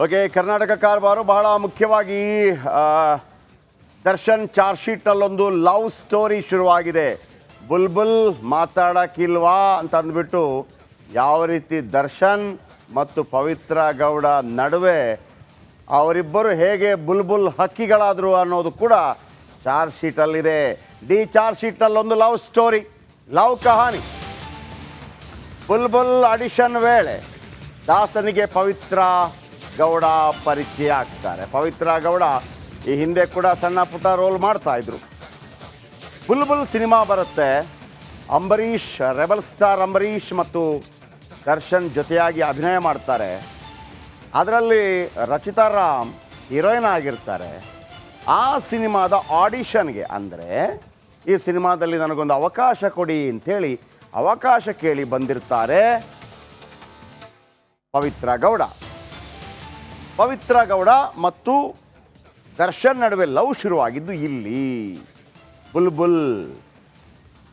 Okay, Karnataka Karwar ಬಹಳ ಮುಖ್ಯವಾಗಿ Darshan charge ಶೀಟಲ್ಲೊಂದು ಲವ್ ಸ್ಟೋರಿ ಶುರುವಾಗಿದೆ. ಬುಲ್ಬುಲ್ ಮಾತಾಡಕ್ಕಿಲ್ವಾ ಅಂತ ಅಂದ್ಬಿಟ್ಟು ಯಾವ ರೀತಿ ದರ್ಶನ್ ಮತ್ತು ಪವಿತ್ರ ಗೌಡ ನಡುವೆ ಅವರಿಬ್ಬರು ಹೇಗೆ ಬುಲ್ಬುಲ್ ಹಕ್ಕಿಗಳಾದರು ಅನ್ನೋದು ಕೂಡ ಚಾರ್ಜ್ ಶೀಟಲ್ಲಿದೆ. ಚಾರ್ಜ್ ಶೀಟಲ್ಲೊಂದು ಲವ್ ಸ್ಟೋರಿ, ಲವ್ ಕಹಾನಿ. ಬುಲ್ಬುಲ್ ಆಡಿಷನ್ ವೇಳೆ ದಾಸನಿಗೆ ಪವಿತ್ರ ಗೌಡ ಪರಿಚಯ ಆಗ್ತಾರೆ. ಪವಿತ್ರ ಗೌಡ ಈ ಹಿಂದೆ ಕೂಡ ಸಣ್ಣ ಪುಟ್ಟ ರೋಲ್ ಮಾಡ್ತಾ ಇದ್ರು. ಬುಲ್ಬುಲ್ ಸಿನಿಮಾ ಬರುತ್ತೆ. ಅಂಬರೀಷ್, ರೆಬಲ್ ಸ್ಟಾರ್ ಅಂಬರೀಷ್ ಮತ್ತು ದರ್ಶನ್ ಜೊತೆಯಾಗಿ ಅಭಿನಯ ಮಾಡ್ತಾರೆ. ಅದರಲ್ಲಿ ರಚಿತಾ ರಾಮ್ ಹೀರೋಯಿನ್ ಆಗಿರ್ತಾರೆ. ಆ ಸಿನಿಮಾದ ಆಡಿಷನ್ಗೆ, ಅಂದರೆ ಈ ಸಿನಿಮಾದಲ್ಲಿ ನನಗೊಂದು ಅವಕಾಶ ಕೊಡಿ ಅಂಥೇಳಿ ಅವಕಾಶ ಕೇಳಿ ಬಂದಿರ್ತಾರೆ ಪವಿತ್ರ ಗೌಡ. ಪವಿತ್ರ ಗೌಡ ಮತ್ತು ದರ್ಶನ್ ನಡುವೆ ಲವ್ ಶುರುವಾಗಿದ್ದು ಇಲ್ಲಿ. ಬುಲ್ಬುಲ್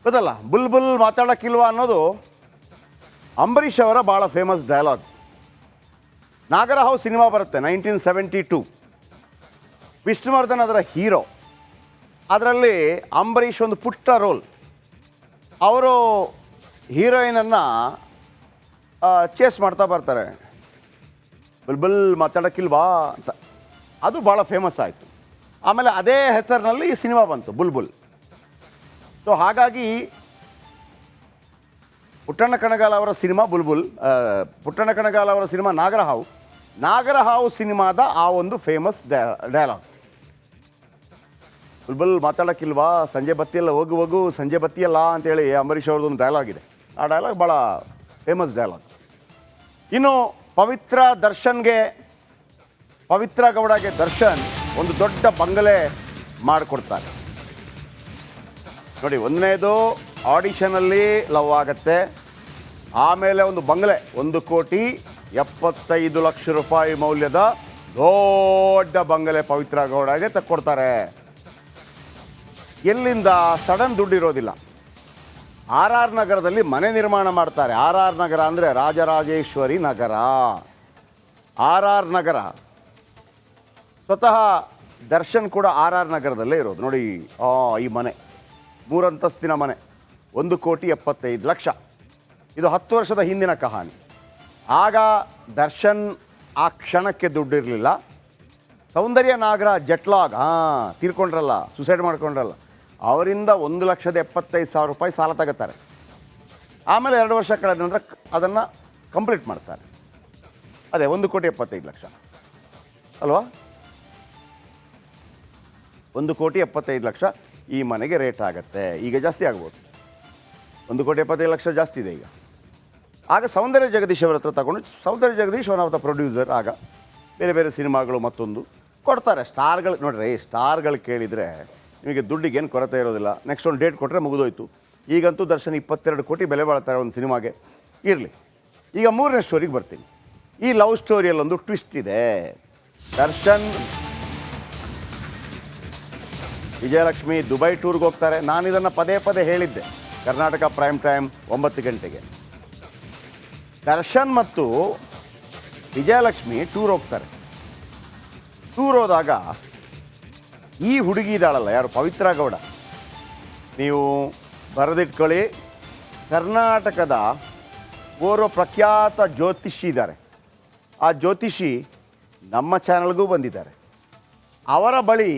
ಗೊತ್ತಲ್ಲ, ಬುಲ್ಬುಲ್ ಮಾತಾಡೋಕ್ಕಿಲ್ವಾ ಅನ್ನೋದು ಅಂಬರೀಷ್ ಅವರ ಭಾಳ ಫೇಮಸ್ ಡೈಲಾಗ್. ನಾಗರಹಾವು ಸಿನಿಮಾ ಬರುತ್ತೆ 1972. ವಿಷ್ಣುವರ್ಧನ್ ಅದರ ಹೀರೋ. ಅದರಲ್ಲಿ ಅಂಬರೀಷ್ ಒಂದು ಪುಟ್ಟ ರೋಲ್. ಅವರು ಹೀರೋಯಿನನ್ನು ಚೇಸ್ ಮಾಡ್ತಾ ಬರ್ತಾರೆ, ಬುಲ್ಬುಲ್ ಮಾತಾಡೋಕ್ಕಿಲ್ವಾ ಅಂತ. ಅದು ಭಾಳ ಫೇಮಸ್ ಆಯಿತು. ಆಮೇಲೆ ಅದೇ ಹೆಸರಿನಲ್ಲಿ ಈ ಸಿನಿಮಾ ಬಂತು, ಬುಲ್ಬುಲ್. ಸೊ ಹಾಗಾಗಿ ಪುಟ್ಟಣ್ಣ ಕಣಗಾಲ್ ಅವರ ಸಿನಿಮಾ ಬುಲ್ಬುಲ್, ಪುಟ್ಟಣ್ಣ ಕಣಗಾಲ್ ಅವರ ಸಿನಿಮಾ ನಾಗರಹಾವು. ನಾಗರಹಾವು ಸಿನಿಮಾದ ಆ ಒಂದು ಫೇಮಸ್ ಡೈಲಾಗ್, ಬುಲ್ಬುಲ್ ಮಾತಾಡೋಕ್ಕಿಲ್ವಾ, ಸಂಜೆ ಬತ್ತಿಯಲ್ಲ, ಹೋಗು ಹೋಗು ಸಂಜೆ ಬತ್ತಿಯಲ್ಲ ಅಂತೇಳಿ ಅಂಬರೀಷ್ ಅವ್ರದ್ದೊಂದು ಡೈಲಾಗ್ ಇದೆ. ಆ ಡೈಲಾಗ್ ಭಾಳ ಫೇಮಸ್ ಡೈಲಾಗ್. ಇನ್ನು ಪವಿತ್ರ ಗೌಡಗೆ ದರ್ಶನ್ ಒಂದು ದೊಡ್ಡ ಬಂಗಲೆ ಮಾಡಿಕೊಡ್ತಾರೆ. ನೋಡಿ, ಒಂದನೇದು ಆಡಿಷನಲ್ಲಿ ಲವ್ ಆಗುತ್ತೆ. ಆಮೇಲೆ ಒಂದು ಬಂಗಲೆ, 1,75,00,000 ರೂಪಾಯಿ ಮೌಲ್ಯದ ದೊಡ್ಡ ಬಂಗಲೆ ಪವಿತ್ರ ಗೌಡಗೆ ತಕ್ಕೊಡ್ತಾರೆ. ಎಲ್ಲಿಂದ? ಸಡನ್ ದುಡ್ಡಿರೋದಿಲ್ಲ. RR ನಗರದಲ್ಲಿ ಮನೆ ನಿರ್ಮಾಣ ಮಾಡ್ತಾರೆ. RR ನಗರ ಅಂದರೆ ರಾಜರಾಜೇಶ್ವರಿ ನಗರ. RR ನಗರ. ಸ್ವತಃ ದರ್ಶನ್ ಕೂಡ RR ನಗರದಲ್ಲೇ ಇರೋದು. ನೋಡಿ, ಈ ಮನೆ 3 ಅಂತಸ್ತಿನ ಮನೆ, 1,75,00,000. ಇದು 10 ವರ್ಷದ ಹಿಂದಿನ ಕಹಾನಿ. ಆಗ ದರ್ಶನ್ ಆ ಕ್ಷಣಕ್ಕೆ ದುಡ್ಡಿರಲಿಲ್ಲ. ಸೌಂದರ್ಯ ನಾಗರ ಜಟ್ಲಾಗ್ ತೀರ್ಕೊಂಡ್ರಲ್ಲ, ಸುಸೈಡ್ ಮಾಡ್ಕೊಂಡ್ರಲ್ಲ, ಅವರಿಂದ 1,75,000 ರೂಪಾಯಿ ಸಾಲ ತಗೋತಾರೆ. ಆಮೇಲೆ 2 ವರ್ಷ ಕಳೆದ ನಂತರ ಅದನ್ನು ಕಂಪ್ಲೀಟ್ ಮಾಡ್ತಾರೆ. ಅದೇ 1,75,00,000 ಅಲ್ವಾ? 1,75,00,000 ಈ ಮನೆಗೆ ರೇಟ್ ಆಗುತ್ತೆ. ಈಗ ಜಾಸ್ತಿ ಆಗ್ಬೋದು, 1,75,00,000 ಜಾಸ್ತಿ ಇದೆ ಈಗ. ಆಗ ಸೌಂದರ್ಯ ಜಗದೀಶ್ ಅವರ ಹತ್ರ ತಗೊಂಡು, Soundarya Jagadish one of the producer. ಆಗ ಬೇರೆ ಬೇರೆ ಸಿನಿಮಾಗಳು ಮತ್ತೊಂದು ಕೊಡ್ತಾರೆ. ಸ್ಟಾರ್ಗಳು ನೋಡ್ರಿ, ಸ್ಟಾರ್ಗಳು ಕೇಳಿದರೆ ನಿಮಗೆ ದುಡ್ಡಿಗೇನು ಕೊರತೆ ಇರೋದಿಲ್ಲ. ನೆಕ್ಸ್ಟ್ ಒಂದು ಡೇಟ್ ಕೊಟ್ಟರೆ ಮುಗಿದೋಯ್ತು. ಈಗಂತೂ ದರ್ಶನ್ 22 ಕೋಟಿ ಬೆಲೆ ಬಾಳ್ತಾರೆ ಒಂದು ಸಿನಿಮಾಗೆ. ಇರಲಿ, ಈಗ 3ನೇ ಸ್ಟೋರಿಗೆ ಬರ್ತೀನಿ. ಈ ಲವ್ ಸ್ಟೋರಿಯಲ್ಲೊಂದು ಟ್ವಿಸ್ಟ್ ಇದೆ. ದರ್ಶನ್ ವಿಜಯಲಕ್ಷ್ಮಿ ದುಬೈ ಟೂರ್ಗೆ ಹೋಗ್ತಾರೆ. ನಾನು ಇದನ್ನು ಪದೇ ಪದೇ ಹೇಳಿದ್ದೆ, ಕರ್ನಾಟಕ ಪ್ರೈಮ್ ಟೈಮ್ 9 ಗಂಟೆಗೆ. ದರ್ಶನ್ ಮತ್ತು ವಿಜಯಲಕ್ಷ್ಮಿ ಟೂರ್ ಹೋಗ್ತಾರೆ. ಟೂರ್ ಹೋದಾಗ ಈ ಹುಡುಗಿ ಇದ್ದಾಳಲ್ಲ, ಯಾರು? ಪವಿತ್ರ ಗೌಡ. ನೀವು ಬರೆದಿಟ್ಕೊಳ್ಳಿ, ಕರ್ನಾಟಕದ ಓರ್ವ ಪ್ರಖ್ಯಾತ ಜ್ಯೋತಿಷಿ ಇದ್ದಾರೆ. ಆ ಜ್ಯೋತಿಷಿ ನಮ್ಮ ಚಾನಲ್ಗೂ ಬಂದಿದ್ದಾರೆ. ಅವರ ಬಳಿ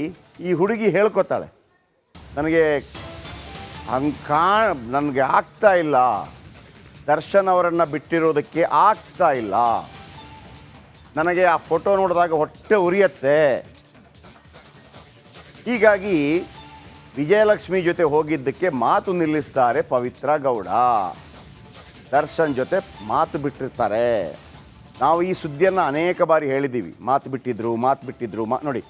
ಈ ಹುಡುಗಿ ಹೇಳ್ಕೊತಾಳೆ, ನನಗೆ ಆಗ್ತಾ ಇಲ್ಲ, ದರ್ಶನ್ ಅವರನ್ನು ಬಿಟ್ಟಿರೋದಕ್ಕೆ ಆಗ್ತಾ ಇಲ್ಲ, ನನಗೆ ಆ ಫೋಟೋ ನೋಡಿದಾಗ ಹೊಟ್ಟೆ ಉರಿಯತ್ತೆ. ಹೀಗಾಗಿ ವಿಜಯಲಕ್ಷ್ಮಿ ಜೊತೆ ಹೋಗಿದ್ದಕ್ಕೆ ಮಾತು ನಿಲ್ಲಿಸ್ತಾರೆ ಪವಿತ್ರ ಗೌಡ. ದರ್ಶನ್ ಜೊತೆ ಮಾತು ಬಿಟ್ಟಿರ್ತಾರೆ. ನಾವು ಈ ಸುದ್ದಿಯನ್ನು ಅನೇಕ ಬಾರಿ ಹೇಳಿದ್ದೀವಿ, ಮಾತು ಬಿಟ್ಟಿದ್ರು ನೋಡಿ.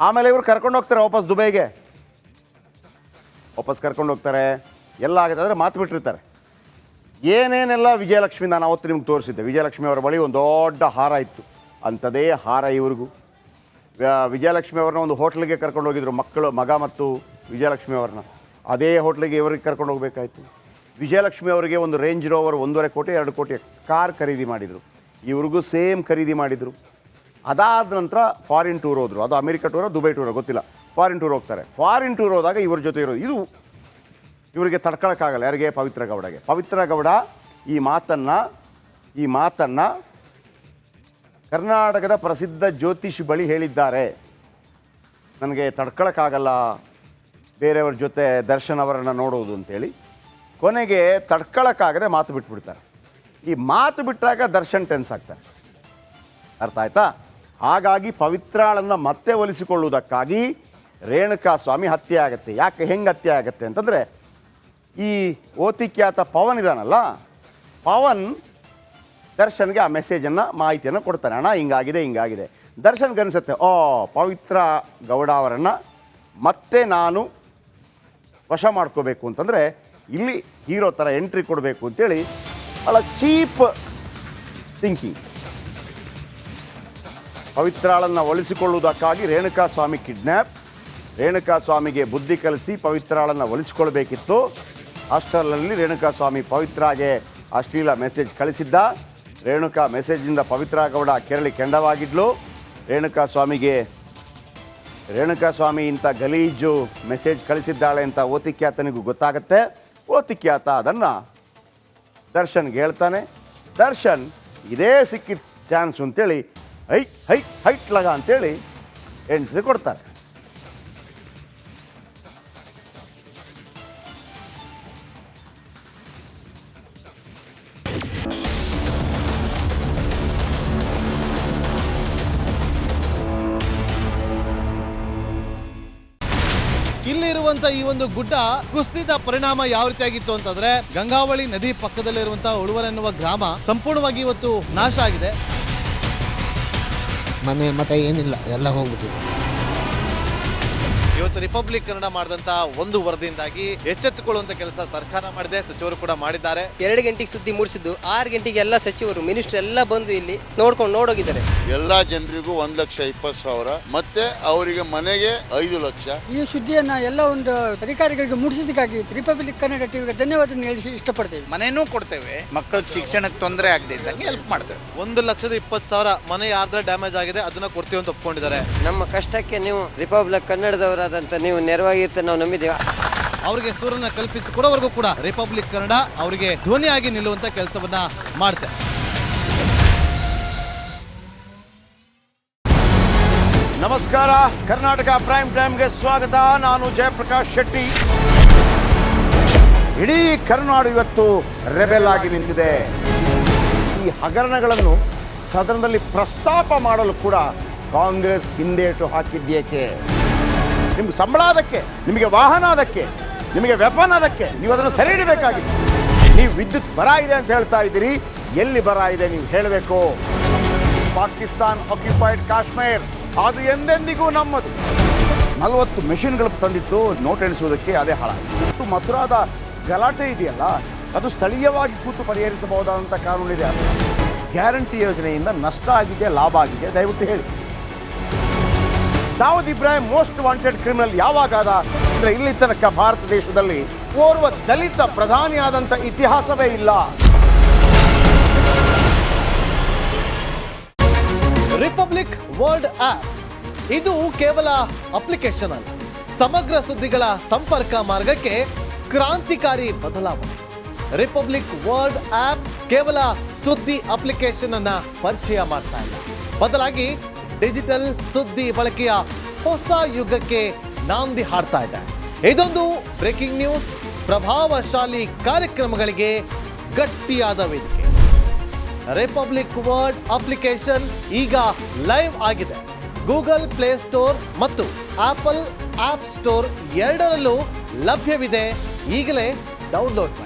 ಆಮೇಲೆ ಇವರು ಕರ್ಕೊಂಡು ಹೋಗ್ತಾರೆ ವಾಪಸ್ ದುಬೈಗೆ. ವಾಪಸ್ ಕರ್ಕೊಂಡು ಹೋಗ್ತಾರೆ. ಎಲ್ಲ ಆಗುತ್ತೆ ಅಂದರೆ ಮಾತು ಬಿಟ್ಟಿರ್ತಾರೆ. ಏನೇನೆಲ್ಲ ವಿಜಯಲಕ್ಷ್ಮಿ, ನಾನು ಅವತ್ತು ನಿಮ್ಗೆ ತೋರಿಸಿದ್ದೆ. ವಿಜಯಲಕ್ಷ್ಮಿ ಅವರ ಬಳಿ ಒಂದು ದೊಡ್ಡ ಹಾರ ಇತ್ತು. ಅಂಥದೇ ಹಾರ ಇವ್ರಿಗೂ. ವಿಜಯಲಕ್ಷ್ಮಿ ಅವ್ರನ್ನ ಒಂದು ಹೋಟ್ಲಿಗೆ ಕರ್ಕೊಂಡು ಹೋಗಿದ್ರು, ಮಗ ಮತ್ತು ವಿಜಯಲಕ್ಷ್ಮಿ ಅವ್ರನ್ನ. ಅದೇ ಹೋಟ್ಲಿಗೆ ಇವ್ರಿಗೆ ಕರ್ಕೊಂಡು ಹೋಗಬೇಕಾಯ್ತು. ವಿಜಯಲಕ್ಷ್ಮಿ ಅವರಿಗೆ ಒಂದು ರೇಂಜ್ ರೋವರ್ 1.5 ಕೋಟಿ 2 ಕೋಟಿ ಕಾರ್ ಖರೀದಿ ಮಾಡಿದರು. ಇವ್ರಿಗೂ ಸೇಮ್ ಖರೀದಿ ಮಾಡಿದರು. ಅದಾದ ನಂತರ ಫಾರಿನ್ ಟೂರ್ ಹೋದರು. ಅದು ಅಮೆರಿಕ ಟೂರೋ ದುಬೈ ಟೂರೋ ಗೊತ್ತಿಲ್ಲ. ಫಾರಿನ್ ಟೂರ್ ಹೋಗ್ತಾರೆ. ಫಾರಿನ್ ಟೂರ್ ಹೋದಾಗ ಇವ್ರ ಜೊತೆ ಇರೋದು ಇದು ಇವರಿಗೆ ತಡ್ಕೊಳಕ್ಕಾಗಲ್ಲ. ಯಾರಿಗೆ? ಪವಿತ್ರ ಗೌಡಗೆ. ಪವಿತ್ರ ಗೌಡ ಈ ಮಾತನ್ನು ಕರ್ನಾಟಕದ ಪ್ರಸಿದ್ಧ ಜ್ಯೋತಿಷಿ ಬಳಿ ಹೇಳಿದ್ದಾರೆ. ನನಗೆ ತಡ್ಕೊಳಕ್ಕಾಗಲ್ಲ ಬೇರೆಯವ್ರ ಜೊತೆ ದರ್ಶನ್ ಅವರನ್ನು ನೋಡೋದು ಅಂತೇಳಿ. ಕೊನೆಗೆ ತಡ್ಕೊಳಕ್ಕಾಗದೆ ಮಾತು ಬಿಟ್ಬಿಡ್ತಾರೆ. ಈ ಮಾತು ಬಿಟ್ಟಾಗ ದರ್ಶನ್ ಟೆನ್ಸ್ ಆಗ್ತಾರೆ. ಅರ್ಥ ಆಯ್ತಾ? ಹಾಗಾಗಿ ಪವಿತ್ರಾಳನ್ನು ಮತ್ತೆ ಒಲಿಸಿಕೊಳ್ಳುವುದಕ್ಕಾಗಿ ರೇಣುಕಾ ಸ್ವಾಮಿ ಹತ್ಯೆ ಆಗುತ್ತೆ. ಯಾಕೆ ಹೆಂಗೆ ಹತ್ಯೆ ಆಗುತ್ತೆ ಅಂತಂದರೆ, ಈ ಓತಿಖ್ಯಾತ ಪವನ್ ಇದಾನಲ್ಲ, ಪವನ್ ದರ್ಶನ್ಗೆ ಆ ಮೆಸೇಜನ್ನು ಮಾಹಿತಿಯನ್ನು ಕೊಡ್ತಾನೆ. ಅಣ್ಣ ಹಿಂಗಾಗಿದೆ. ದರ್ಶನ್ಗೆ ಅನಿಸುತ್ತೆ, ಪವಿತ್ರ ಗೌಡ ಅವರನ್ನು ಮತ್ತೆ ನಾನು ವಶ ಮಾಡ್ಕೋಬೇಕು ಅಂತಂದರೆ ಇಲ್ಲಿ ಹೀರೋ ಥರ ಎಂಟ್ರಿ ಕೊಡಬೇಕು ಅಂತೇಳಿ ಭಾಳ ಚೀಪ್ ಥಿಂಕಿಂಗ್. ಪವಿತ್ರಾಳನ್ನು ಒಲಿಸಿಕೊಳ್ಳುವುದಕ್ಕಾಗಿ ರೇಣುಕಾ ಸ್ವಾಮಿ ಕಿಡ್ನ್ಯಾಪ್. ರೇಣುಕಾ ಸ್ವಾಮಿಗೆ ಬುದ್ಧಿ ಕಲಿಸಿ ಪವಿತ್ರಾಳನ್ನು ಒಲಿಸಿಕೊಳ್ಬೇಕಿತ್ತು. ಅಷ್ಟರಲ್ಲಿ ರೇಣುಕಾ ಸ್ವಾಮಿ ಪವಿತ್ರಾಗೆ ಅಶ್ಲೀಲ ಮೆಸೇಜ್ ಕಳಿಸಿದ್ದ. ರೇಣುಕಾ ಮೆಸೇಜಿಂದ ಪವಿತ್ರ ಗೌಡ ಕೆರಳಿ ಕೆಂಡವಾಗಿದ್ಲು. ರೇಣುಕಾ ಸ್ವಾಮಿ ಇಂಥ ಗಲೀಜು ಮೆಸೇಜ್ ಕಳಿಸಿದ್ದಾಳೆ ಅಂತ ಓತಿಖ್ಯಾತನಿಗೂ ಗೊತ್ತಾಗುತ್ತೆ. ಓತಿಖ್ಯಾತ ಅದನ್ನು ದರ್ಶನ್ಗೆ ಹೇಳ್ತಾನೆ. ದರ್ಶನ್ ಇದೇ ಸಿಕ್ಕಿದ ಚಾನ್ಸು ಅಂತೇಳಿ ಹೈಟ್ ಲಗ ಅಂತೇಳಿ ಎಂಟ್ರಿ ಕೊಡ್ತಾರೆ. ಇಲ್ಲಿರುವಂತ ಈ ಒಂದು ಗುಡ್ಡ ಕುಸಿದ ಪರಿಣಾಮ ಯಾವ ರೀತಿಯಾಗಿತ್ತು ಅಂತಂದ್ರೆ, ಗಂಗಾವಳಿ ನದಿ ಪಕ್ಕದಲ್ಲಿರುವಂತಹ ಉಳುವರ್ ಎನ್ನುವ ಗ್ರಾಮ ಸಂಪೂರ್ಣವಾಗಿ ಇವತ್ತು ನಾಶ ಆಗಿದೆ. ಮನೆ ಮಠ ಏನಿಲ್ಲ, ಎಲ್ಲ ಹೋಗ್ಬಿಟ್ಟಿದೆ. ಇವತ್ತು ರಿಪಬ್ಲಿಕ್ ಕನ್ನಡ ಮಾಡಿದಂತ ಒಂದು ವರದಿಯಿಂದಾಗಿ ಎಚ್ಚೆತ್ತುಕೊಳ್ಳುವಂತ ಕೆಲಸ ಸರ್ಕಾರ ಮಾಡಿದೆ, ಸಚಿವರು ಕೂಡ ಮಾಡಿದ್ದಾರೆ. 2 ಗಂಟೆಗೆ ಸುದ್ದಿ ಮೂಡಿಸಿದ್ದು 6 ಗಂಟೆಗೆ ಎಲ್ಲ ಸಚಿವರು ಮಿನಿಸ್ಟರ್ ಎಲ್ಲ ಬಂದು ಇಲ್ಲಿ ನೋಡೋಗಿದ್ದಾರೆ. ಎಲ್ಲಾ ಜನರಿಗೂ 1,20,000 ಮತ್ತೆ ಅವರಿಗೆ ಮನೆಗೆ 5 ಲಕ್ಷ. ಈ ಸುದ್ದಿಯನ್ನ ಎಲ್ಲ ಒಂದು ಅಧಿಕಾರಿಗಳಿಗೆ ಮುಡಿಸಿದಕ್ಕಾಗಿ ರಿಪಬ್ಲಿಕ್ ಕನ್ನಡ ಟಿವಿಗೆ ಧನ್ಯವಾದ ಹೇಳಿ ಇಷ್ಟಪಡ್ತೇವೆ. ಮನೆನೂ ಕೊಡ್ತೇವೆ, ಮಕ್ಕಳ ಶಿಕ್ಷಣಕ್ಕೆ ತೊಂದರೆ ಆಗದೆ ಇದ್ದಂಗೆ ಹೆಲ್ಪ್ ಮಾಡ್ತೇವೆ. 1,20,000 ಮನೆ ಯಾರ್ದ್ರ ಡ್ಯಾಮೇಜ್ ಆಗಿದೆ ಅದನ್ನ ಕೊಡ್ತೀವಿ ಅಂತ ಒಪ್ಕೊಂಡಿದ್ದಾರೆ. ನಮ್ಮ ಕಷ್ಟಕ್ಕೆ ನೀವು ರಿಪಬ್ಲಿಕ್ ಕನ್ನಡದವರಾದಂತ ನೀವು ನೆರವಾಗಿರ್ತ ನಾವು ನಂಬಿದ್ದೇವೆ. ಅವರಿಗೆ ಸೂರನ್ನ ಕಲ್ಪಿಸಿ ಕೊಡೋವರೆಗೂ ಕೂಡ ರಿಪಬ್ಲಿಕ್ ಕನ್ನಡ ಅವರಿಗೆ ಧ್ವನಿಯಾಗಿ ನಿಲ್ಲುವಂತ ಕೆಲಸವನ್ನ ಮಾಡ್ತಾರೆ. ನಮಸ್ಕಾರ, ಕರ್ನಾಟಕ ಪ್ರೈಮ್ ಟೈಮ್ಗೆ ಸ್ವಾಗತ. ನಾನು ಜಯಪ್ರಕಾಶ್ ಶೆಟ್ಟಿ. ಇಡೀ ಕರ್ನಾಡು ಇವತ್ತು ರೆಬೆಲ್ ಆಗಿ ನಿಂತಿದೆ. ಈ ಹಗರಣಗಳನ್ನು ಸದನದಲ್ಲಿ ಪ್ರಸ್ತಾಪ ಮಾಡಲು ಕೂಡ ಕಾಂಗ್ರೆಸ್ ಹಿಂದೇಟು ಹಾಕಿದ್ದೇಕೆ? ನಿಮ್ಗೆ ಸಂಬಳ ಅದಕ್ಕೆ, ನಿಮಗೆ ವಾಹನ ಅದಕ್ಕೆ, ನಿಮಗೆ ವೆಪನ್ ಅದಕ್ಕೆ, ನೀವು ಅದನ್ನು ಸೆರೆ ಹಿಡಿಬೇಕಾಗಿತ್ತು. ನೀವು ವಿದ್ಯುತ್ ಬರ ಇದೆ ಅಂತ ಹೇಳ್ತಾ ಇದ್ದೀರಿ, ಎಲ್ಲಿ ಬರ ಇದೆ ನೀವು ಹೇಳಬೇಕು. ಪಾಕಿಸ್ತಾನ್ ಆಕ್ಯುಪೈಡ್ ಕಾಶ್ಮೀರ್ ಅದು ಎಂದೆಂದಿಗೂ ನಮ್ಮದು. 40 ಮೆಷಿನ್ಗಳು ತಂದಿತ್ತು ನೋಟ್ ಎಣಿಸುವುದಕ್ಕೆ, ಅದೇ ಹಾಳಾಗಿದೆ. ಮಥುರಾದ ಗಲಾಟೆ ಇದೆಯಲ್ಲ, ಅದು ಸ್ಥಳೀಯವಾಗಿ ಕೂತು ಪರಿಹರಿಸಬಹುದಾದಂಥ ಕಾನೂನಿದೆ. ಗ್ಯಾರಂಟಿ ಯೋಜನೆಯಿಂದ ನಷ್ಟ ಆಗಿದೆ, ಲಾಭ ಆಗಿದೆ, ದಯವಿಟ್ಟು ಹೇಳಿ. Dawood Ibrahim most wanted criminal ಯಾವಾಗಾದ ಅಂದರೆ ಇಲ್ಲಿ ತನಕ ಭಾರತ ದೇಶದಲ್ಲಿ ಓರ್ವ ದಲಿತ ಪ್ರಧಾನಿಯಾದಂಥ ಇತಿಹಾಸವೇ ಇಲ್ಲ. ರಿಪಬ್ಲಿಕ್ ವರ್ಲ್ಡ್ ಆಪ್ ಇದು ಕೇವಲ ಅಪ್ಲಿಕೇಶನ್ ಅಲ್ಲ, ಸಮಗ್ರ ಸುದ್ದಿಗಳ ಸಂಪರ್ಕ ಮಾರ್ಗಕ್ಕೆ ಕ್ರಾಂತಿಕಾರಿ ಬದಲಾವಣೆ. ರಿಪಬ್ಲಿಕ್ ವರ್ಲ್ಡ್ ಆಪ್ ಕೇವಲ ಸುದ್ದಿ ಅಪ್ಲಿಕೇಶನ್ ಅನ್ನ ಪರಿಚಯ ಮಾಡ್ತಾ ಇಲ್ಲ, ಬದಲಾಗಿ ಡಿಜಿಟಲ್ ಸುದ್ದಿ ಬಳಕೆಯ ಹೊಸ ಯುಗಕ್ಕೆ ನಾಂದಿ ಹಾಡ್ತಾ ಇದೆ. ಇದೊಂದು ಬ್ರೇಕಿಂಗ್ ನ್ಯೂಸ್, ಪ್ರಭಾವಶಾಲಿ ಕಾರ್ಯಕ್ರಮಗಳಿಗೆ ಗಟ್ಟಿಯಾದ ವೇದಿಕೆ. ರಿಪಬ್ಲಿಕ್ ವರ್ಲ್ಡ್ ಅಪ್ಲಿಕೇಶನ್ ಈಗ ಲೈವ್ ಆಗಿದೆ. ಗೂಗಲ್ ಪ್ಲೇ ಸ್ಟೋರ್ ಮತ್ತು ಆಪಲ್ ಆಪ್ ಸ್ಟೋರ್ ಎರಡರಲ್ಲೂ ಲಭ್ಯವಿದೆ. ಈಗಲೇ ಡೌನ್ಲೋಡ್ ಮಾಡಿ.